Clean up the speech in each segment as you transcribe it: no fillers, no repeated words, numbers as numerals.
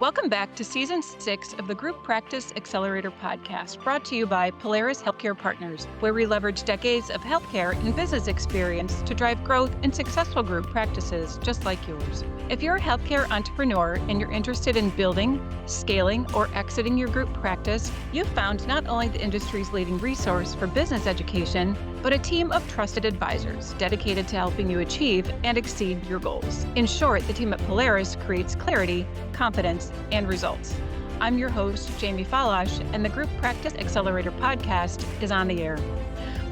Welcome back to Season 6 of the Group Practice Accelerator podcast, brought to you by Polaris Healthcare Partners, where we leverage decades of healthcare and business experience to drive growth in successful group practices just like yours. If you're a healthcare entrepreneur and you're interested in building, scaling, or exiting your group practice, you've found not only the industry's leading resource for business education, but a team of trusted advisors dedicated to helping you achieve and exceed your goals. In short, the team at Polaris creates clarity, confidence, and results. I'm your host, Jamie Falasz, and the Group Practice Accelerator podcast is on the air.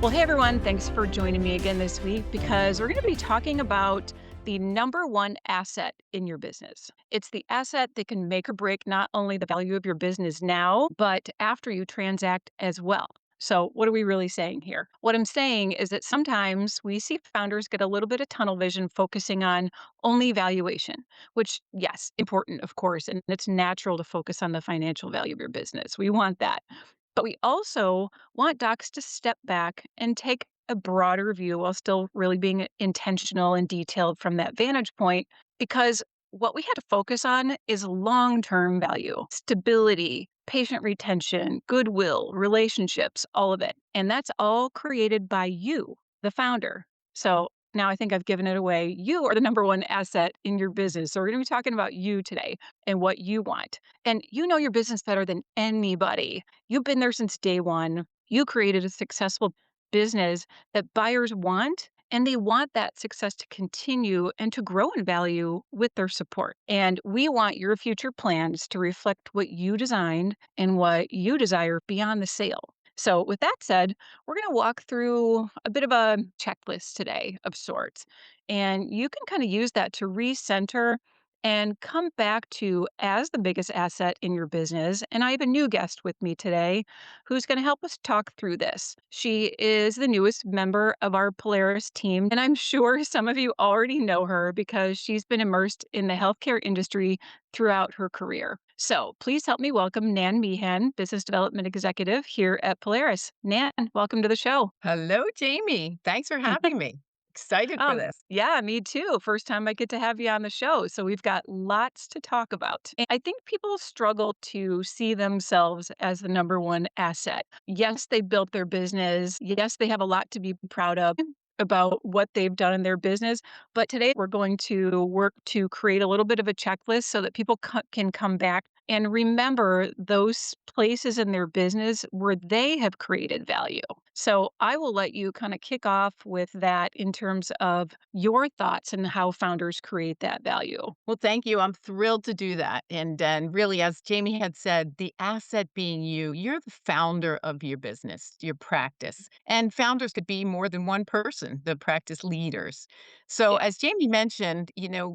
Well, hey everyone, thanks for joining me again this week because we're going to be talking about the number one asset in your business. It's the asset that can make or break not only the value of your business now, but after you transact as well. So what are we really saying here? What I'm saying is that sometimes we see founders get a little bit of tunnel vision focusing on only valuation, which, yes, important, of course, and it's natural to focus on the financial value of your business. We want that. But we also want docs to step back and take a broader view while still really being intentional and detailed from that vantage point, because what we had to focus on is long-term value, stability, patient retention, goodwill, relationships, all of it. And that's all created by you, the founder. So now I think I've given it away. You are the number one asset in your business. So we're going to be talking about you today and what you want. And you know your business better than anybody. You've been there since day one. You created a successful business that buyers want, and they want that success to continue and to grow in value with their support. And we want your future plans to reflect what you designed and what you desire beyond the sale. So with that said, we're going to walk through a bit of a checklist today of sorts. And you can kind of use that to recenter and come back to as the biggest asset in your business. And I have a new guest with me today who's going to help us talk through this. She is the newest member of our Polaris team, and I'm sure some of you already know her because she's been immersed in the healthcare industry throughout her career. So please help me welcome Nan Meehan, Business Development Executive here at Polaris. Nan, welcome to the show. Hello, Jamie. Thanks for having me. Excited for this. Yeah, me too. First time I get to have you on the show. So we've got lots to talk about. And I think people struggle to see themselves as the number one asset. Yes, they built their business. Yes, they have a lot to be proud of about what they've done in their business. But today we're going to work to create a little bit of a checklist so that people can come back and remember those places in their business where they have created value. So I will let you kind of kick off with that in terms of your thoughts and how founders create that value. Well, thank you. I'm thrilled to do that. And really, as Jamie had said, the asset being you, you're the founder of your business, your practice. And founders could be more than one person, the practice leaders. So, Yeah. as Jamie mentioned,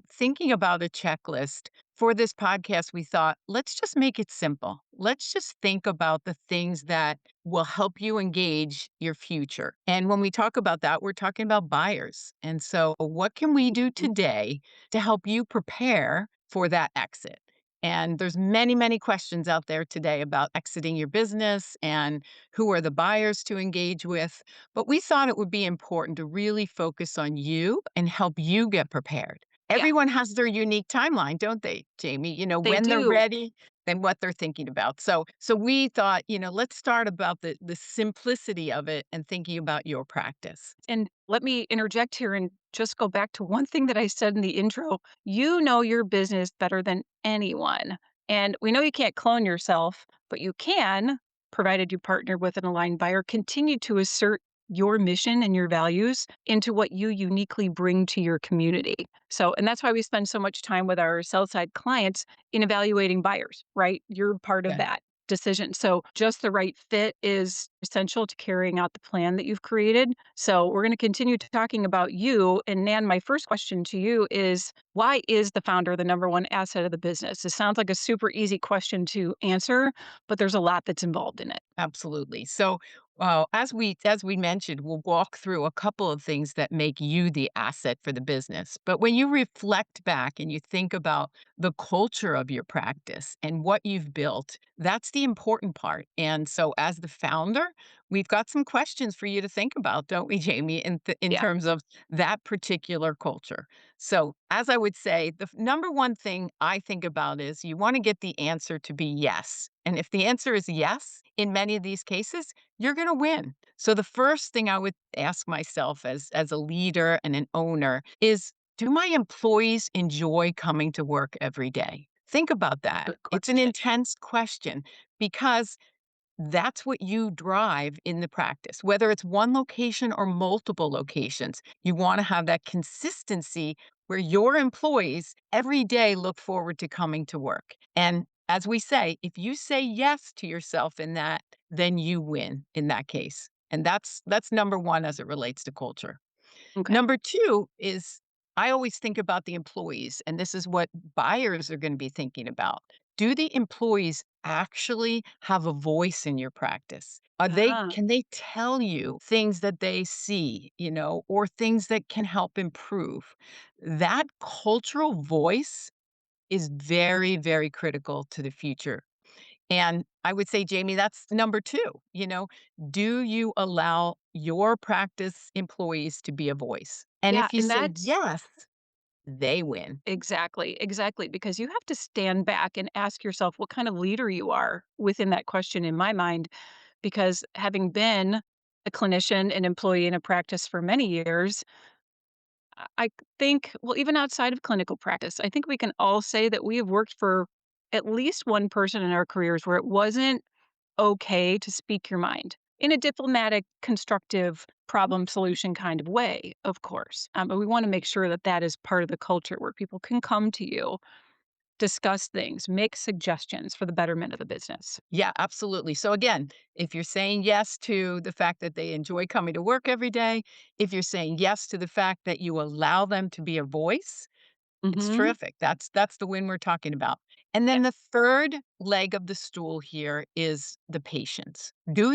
thinking about a checklist for this podcast, we thought, let's just make it simple. Let's just think about the things that will help you engage your future. And when we talk about that, we're talking about buyers. And so, what can we do today to help you prepare for that exit? And there's many, many questions out there today about exiting your business and who are the buyers to engage with. But we thought it would be important to really focus on you and help you get prepared. Yeah, Everyone has their unique timeline, don't they, Jamie? they When they're do. ready and what they're thinking about. So we thought, let's start about the simplicity of it and thinking about your practice. And let me interject here and just go back to one thing that I said in the intro. You know your business better than anyone. And we know you can't clone yourself, but you can, provided you partner with an aligned buyer, continue to assert your mission and your values into what you uniquely bring to your community. So, and that's why we spend so much time with our sell side clients in evaluating buyers, right? You're part of Yeah. that decision. So just the right fit is essential to carrying out the plan that you've created. So we're going to continue talking about you. And Nan, my first question to you is, why is the founder the number one asset of the business? It sounds like a super easy question to answer, but there's a lot that's involved in it. Absolutely. So, as we mentioned, we'll walk through a couple of things that make you the asset for the business. But when you reflect back and you think about the culture of your practice and what you've built, that's the important part. And so, as the founder, we've got some questions for you to think about, don't we, Jamie, in Yeah, terms of that particular culture. So, as I would say, the number one thing I think about is you want to get the answer to be yes. And if the answer is yes, in many of these cases, you're going to win. So, the first thing I would ask myself as a leader and an owner is, do my employees enjoy coming to work every day? Think about that. good It's an question. intense question because that's what you drive in the practice, whether it's one location or multiple locations. You want to have that consistency where your employees every day look forward to coming to work. And as we say, if you say yes to yourself in that, then you win in that case. And that's number one as it relates to culture. Okay. Number 2 is I always think about the employees, and this is what buyers are gonna be thinking about. Do the employees actually have a voice in your practice? Are they Ah, can they tell you things that they see, or things that can help improve? That cultural voice is very, very critical to the future. And I would say, Jamie, that's number 2, do you allow your practice employees to be a voice? And yeah, if you and say that's yes, they win. exactly, exactly, because you have to stand back and ask yourself what kind of leader you are within that question in my mind, because having been a clinician and employee in a practice for many years, I think, well, even outside of clinical practice, I think we can all say that we have worked for at least one person in our careers where it wasn't okay to speak your mind in a diplomatic, constructive, problem solution kind of way, of course. But we want to make sure that that is part of the culture where people can come to you, discuss things, make suggestions for the betterment of the business. Yeah, absolutely. So again, if you're saying yes to the fact that they enjoy coming to work every day, if you're saying yes to the fact that you allow them to be a voice, it's Hmm. terrific. That's the win we're talking about. And Yeah. then the third leg of the stool here is the patients. Do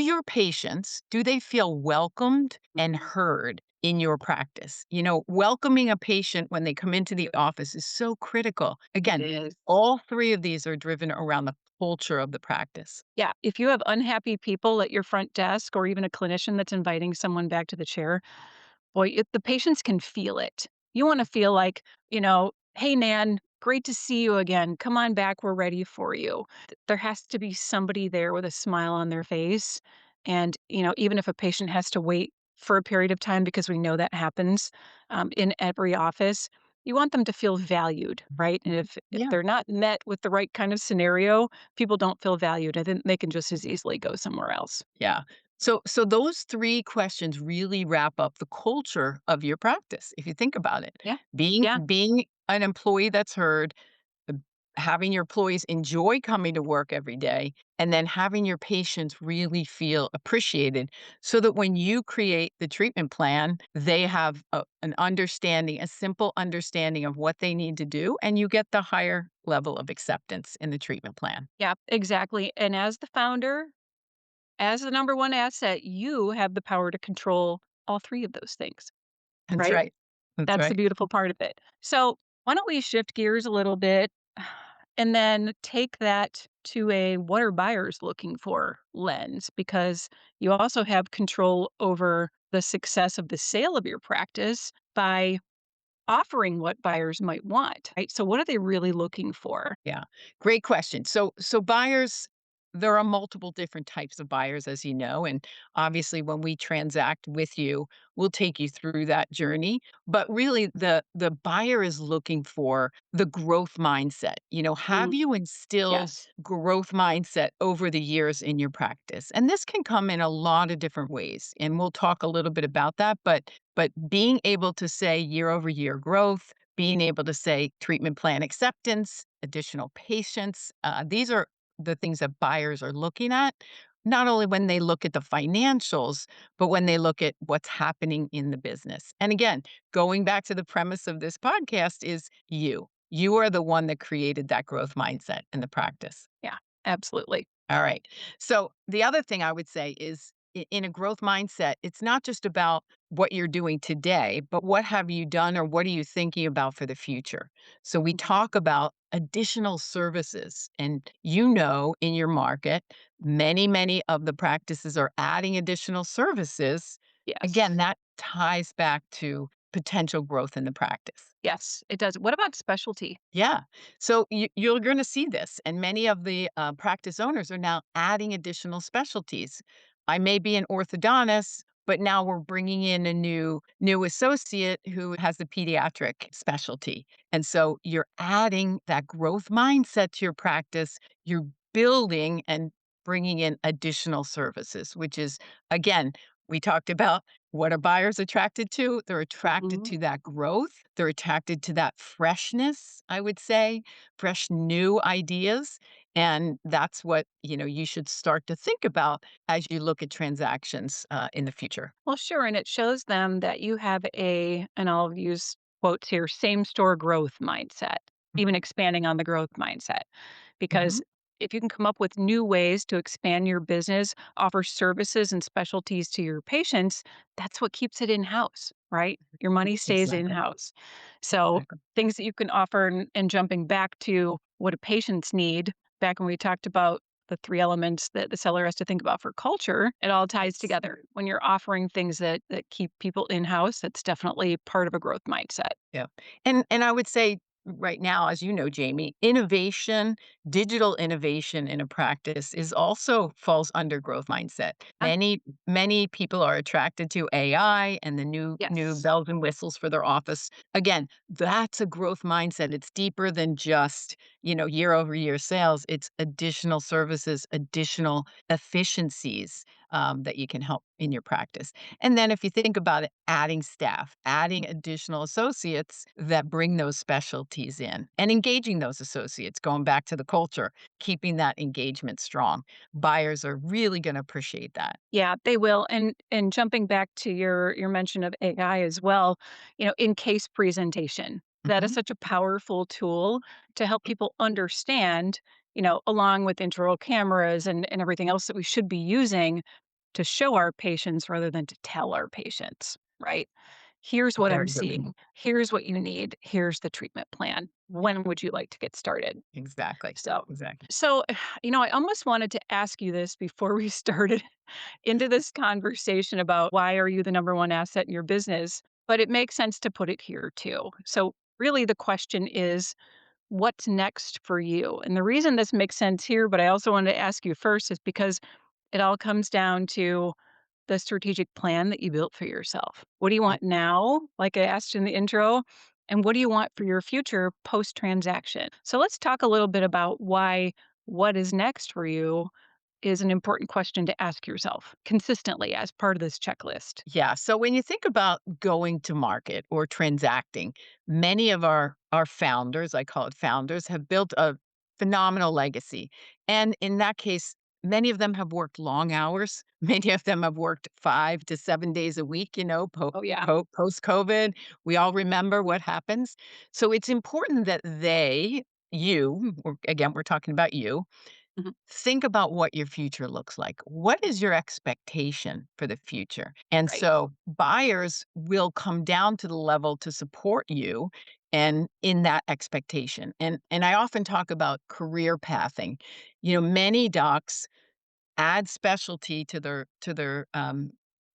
they feel welcomed and Mhm. heard in your practice? Welcoming a patient when they come into the office is so critical. It Again, is. all three of these are driven around the culture of the practice. Yeah. If you have unhappy people at your front desk or even a clinician that's inviting someone back to the chair, boy, the patients can feel it. You wanna feel like, "Hey, Nan, great to see you again. Come on back, we're ready for you." There has to be somebody there with a smile on their face, and, even if a patient has to wait for a period of time because we know that happens, in every office, you want them to feel valued, right? And if Yeah. they're not met with the right kind of scenario, people don't feel valued, and then they can just as easily go somewhere else. Yeah. So those 3 questions really wrap up the culture of your practice, if you think about it. Yeah. Being Yeah. being an employee that's heard, uh, having your employees enjoy coming to work every day, and then having your patients really feel appreciated so that when you create the treatment plan, they have an understanding, a simple understanding of what they need to do, and you get the higher level of acceptance in the treatment plan. Yeah, exactly, and as the founder, as the number 1 asset, you have the power to control all 3 of those things, That's right? right. That's That's the right. beautiful part of it. So, why don't we shift gears a little bit and then take that to a "what are buyers looking for" lens, because you also have control over the success of the sale of your practice by offering what buyers might want, right? So what are they really looking for? Yeah, great question. So buyers, there are multiple different types of buyers, as you know, and obviously when we transact with you, we'll take you through that journey. But really, the buyer is looking for the growth mindset. Have Mm, you instilled yes. growth mindset over the years in your practice? And this can come in a lot of different ways, and we'll talk a little bit about that. But being able to say year over year growth, being able to say treatment plan acceptance, additional patients, these are the things that buyers are looking at, not only when they look at the financials, but when they look at what's happening in the business. And again, going back to the premise of this podcast is you. You are the one that created that growth mindset in the practice. Yeah, absolutely. All right. So the other thing I would say is in a growth mindset, it's not just about what you're doing today, but what have you done or what are you thinking about for the future? So we talk about additional services. And in your market, many of the practices are adding additional services. Again, Yes. that ties back to potential growth in the practice. Yes, it does. What about specialty? Yeah. So you're going to see this, and many of the practice owners are now adding additional specialties. I may be an orthodontist, but now we're bringing in a new associate who has the pediatric specialty, and so you're adding that growth mindset to your practice. You're building and bringing in additional services, which is again, we talked about what are buyers attracted to? They're attracted Mhm. to that growth. They're attracted to that freshness, I would say, fresh new ideas. And that's what, you should start to think about as you look at transactions in the future. Well, sure, and it shows them that you have and I'll use quotes here, same store growth mindset, even expanding on the growth mindset. Hmm. Because if you can come up with new ways to expand your business, offer services and specialties to your patients, that's what keeps it in house, right? Your money stays in Exactly. house. So, Exactly. things that you can offer, and jumping back to what do patients need, back when we talked about the three elements that the seller has to think about for culture, it all ties Yes. together. When you're offering things that keep people in house, that's definitely part of a growth mindset. Yeah. And I would say right now, as you know, Jamie, innovation, digital innovation in a practice is also falls under growth mindset. Ah, Many people are attracted to AI and the new yes. bells and whistles for their office. Again, that's a growth mindset. It's deeper than just, year over year sales. It's additional services, additional efficiencies that you can help in your practice. And then if you think about it, adding staff, adding additional associates that bring those specialties in and engaging those associates, going back to the culture, keeping that engagement strong. Buyers are really going to appreciate that. Yeah, they will. And jumping back to your mention of AI as well, in case presentation, that is Mhm. such a powerful tool to help people understand, along with intraoral cameras and everything else that we should be using to show our patients rather than to tell our patients, right? Here's what I'm Very good point. seeing. Here's what you need. Here's the treatment plan. When would you like to get started? Exactly. So, Exactly. so, I almost wanted to ask you this before we started into this conversation about why are you the number one asset in your business, but it makes sense to put it here too. So, really, the question is, what's next for you? And the reason this makes sense here, but I also wanted to ask you first, is because it all comes down to the strategic plan that you built for yourself. What do you want now? Like I asked in the intro, and what do you want for your future post transaction? So let's talk a little bit about why what is next for you is an important question to ask yourself consistently as part of this checklist. Yeah. So when you think about going to market or transacting, many of our founders, I call it founders, have built a phenomenal legacy. And in that case, many of them have worked long hours. Many of them have worked 5 to 7 days a week, Oh, yeah. post COVID. We all remember what happens. So it's important that again, we're talking about you, Mhm. think about what your future looks like. What is your expectation for the future? And Right. so buyers will come down to the level to support you and in that expectation. And I often talk about career pathing. Many docs add specialty to their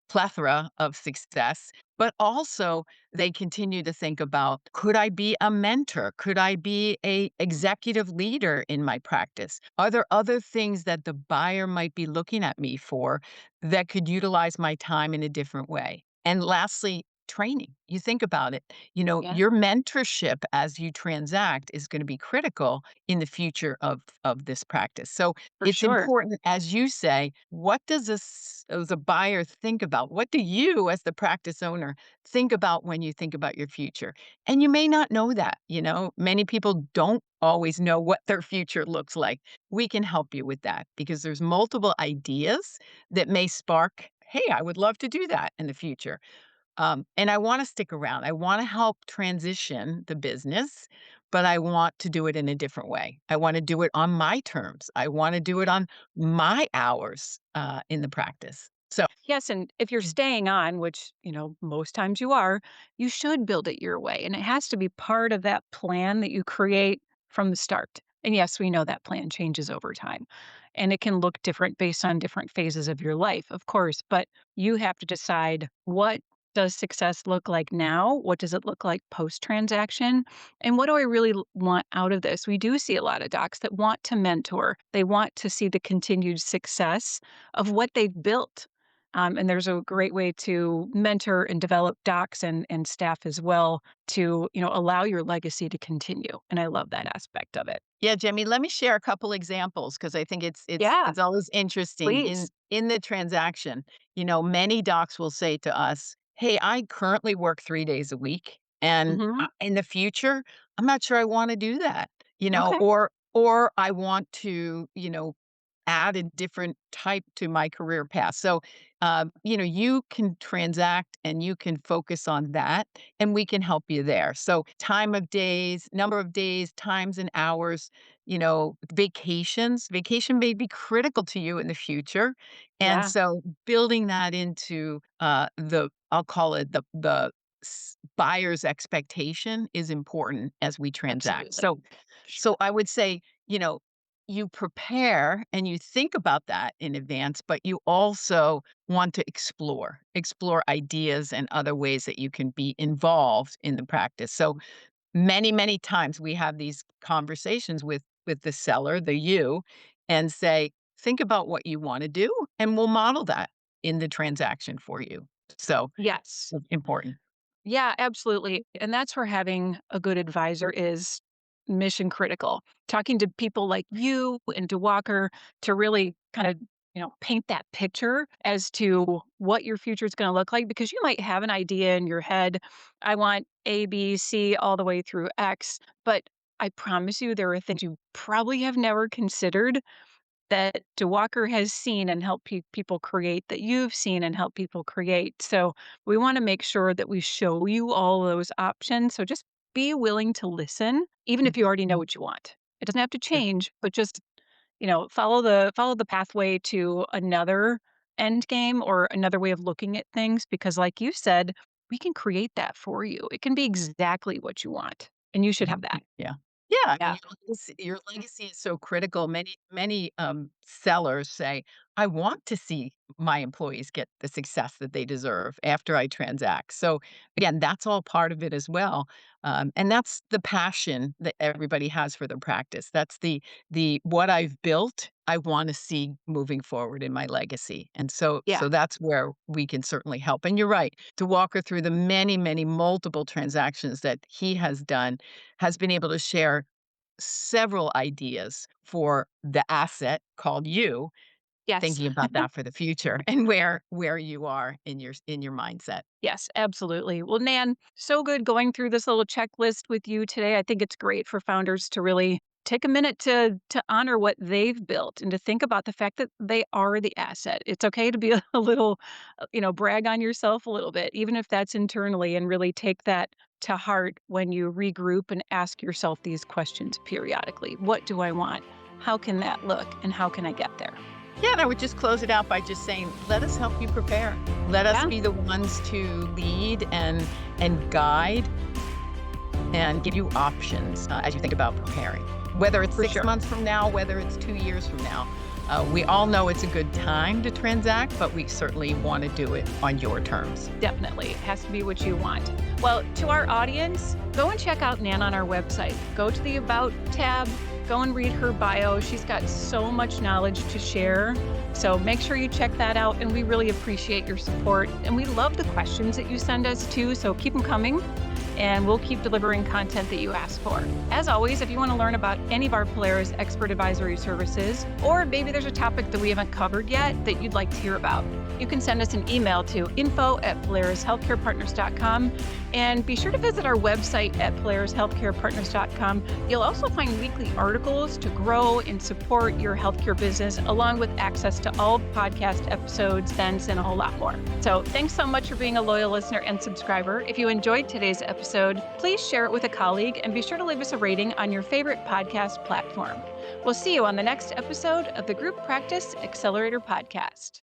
plethora of success, but also they continue to think about, could I be a mentor? Could I be a executive leader in my practice? Are there other things that the buyer might be looking at me for that could utilize my time in a different way? And lastly, training. You think about it, Yeah, your mentorship as you transact is going to be critical in the future of this practice. So for it's sure. important, as you say, what does as a buyer think about? What do you, as the practice owner, think about when you think about your future? And you may not know that. Many people don't always know what their future looks like. We can help you with that because there's multiple ideas that may spark, hey, I would love to do that in the future. And I want to stick around. I want to help transition the business, but I want to do it in a different way. I want to do it on my terms. I want to do it on my hours in the practice. So, Yes, and if you're staying on, which, most times you are, you should build it your way. And it has to be part of that plan that you create from the start. And yes, we know that plan changes over time. And it can look different based on different phases of your life, of course, but you have to decide, what does success look like now? What does it look like post transaction? And what do I really want out of this? We do see a lot of docs that want to mentor. They want to see the continued success of what they've built, and there's a great way to mentor and develop docs and staff as well to, allow your legacy to continue. And I love that aspect of it. yeah, Jimmy, let me share a couple examples because I think Yeah, it's always interesting please. in the transaction. Many docs will say to us, "Hey, I currently work 3 days a week, and Hmm. in the future, I'm not sure I want to do that." Okay. Or I want to, add a different type to my career path. So, you can transact and you can focus on that, and we can help you there. So, time of days, number of days, times and hours, vacations. Vacation may be critical to you in the future. And Yeah, so, building that into I'll call it the buyer's expectation is important as we transact. absolutely. So I would say, you know, you prepare and you think about that in advance, but you also want to explore ideas and other ways that you can be involved in the practice. So many times we have these conversations with the seller, the you, and say, think about what you want to do, and we'll model that in the transaction for you. So Yes. important. Yeah, absolutely. And that's where having a good advisor is mission critical. Talking to people like you and to Walker to really kind of, paint that picture as to what your future is going to look like, because you might have an idea in your head. I want A, B, C all the way through X, but I promise you there are things you probably have never considered that Walker has seen and helped people create, that you've seen and helped people create. So we want to make sure that we show you all those options. So just be willing to listen, even if you already know what you want. It doesn't have to change, but just, follow the pathway to another end game or another way of looking at things. Because like you said, we can create that for you. It can be exactly what you want. And you should have that. Yeah. Yeah, I mean, Yeah. your legacy is so critical. Many sellers say, "I want to see my employees get the success that they deserve after I transact." So, again, that's all part of it as well, and that's the passion that everybody has for their practice. That's the what I've built, I wanna see moving forward in my legacy, and so Yeah. so that's where we can certainly help, and you're right, to walk her through the many multiple transactions that he has done, has been able to share several ideas for the asset called you, Yes. thinking about that for the future and where you are in your mindset. Yes, absolutely. Well, Nan, so good going through this little checklist with you today. I think it's great for founders to really take a minute to honor what they've built and to think about the fact that they are the asset. It's okay to be a little, brag on yourself a little bit, even if that's internally, and really take that to heart when you regroup and ask yourself these questions periodically. What do I want? How can that look? And how can I get there? Yeah, and I would just close it out by just saying, let us help you prepare. Let us Yeah. be the ones to lead and guide and give you options as you think about preparing. Whether it's For six sure. months from now, whether it's 2 years from now, we all know it's a good time to transact, but we certainly want to do it on your terms. Definitely. It has to be what you want. Well, to our audience, go and check out Nan on our website. Go to the About tab, go and read her bio. She's got so much knowledge to share. So make sure you check that out. And we really appreciate your support. And we love the questions that you send us too. So keep them coming, and we'll keep delivering content that you ask for. As always, if you want to learn about any of our Polaris expert advisory services, or maybe there's a topic that we haven't covered yet that you'd like to hear about, you can send us an email to info@polarishealthcarepartners.com, and be sure to visit our website at polarishealthcarepartners.com. You'll also find weekly articles to grow and support your healthcare business, along with access to all podcast episodes, events, and a whole lot more. So thanks so much for being a loyal listener and subscriber. If you enjoyed today's episode, please share it with a colleague and be sure to leave us a rating on your favorite podcast platform. We'll see you on the next episode of the Group Practice Accelerator podcast.